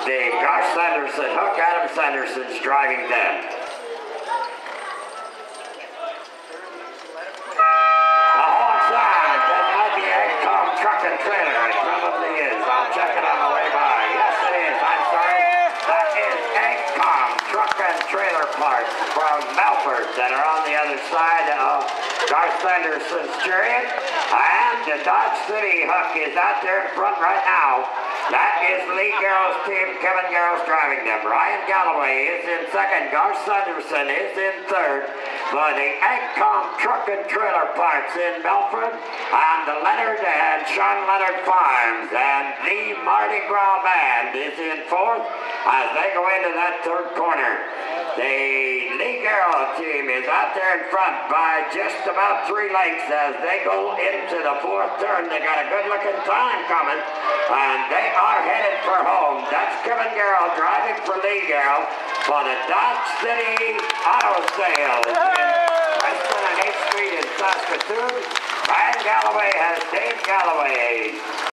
The Josh Sanderson, Hook Adam Sanderson's driving them. Alongside, that might be Egcom Truck and Trailer. It probably is. I'll check it on the way by. Yes, it is. I'm sorry. That is Egcom Truck and Trailer parts from Melford that are on the other side of Josh Sanderson's Chariot. And the Dodge City Hook is out there in front right now. That is Lee Gareau's team. Kevin Gareau's driving them. Ryan Galloway is in second. Josh Sanderson is in third. For the Egcom Truck and Trailer parts in Melford, and the Leonard and Sean Leonard Farms, and the Mardi Gras Band is in fourth as they go into that third corner. The Lee Gareau team is out there in front by just about 3 lengths as they go into the fourth turn. They got a good-looking time coming, and they are headed for home. That's Kevin Gareau driving for Lee Gareau for the Dodge City Auto Sales in Weston and 8th Street in Saskatoon. Ryan Galloway has Dave Galloway.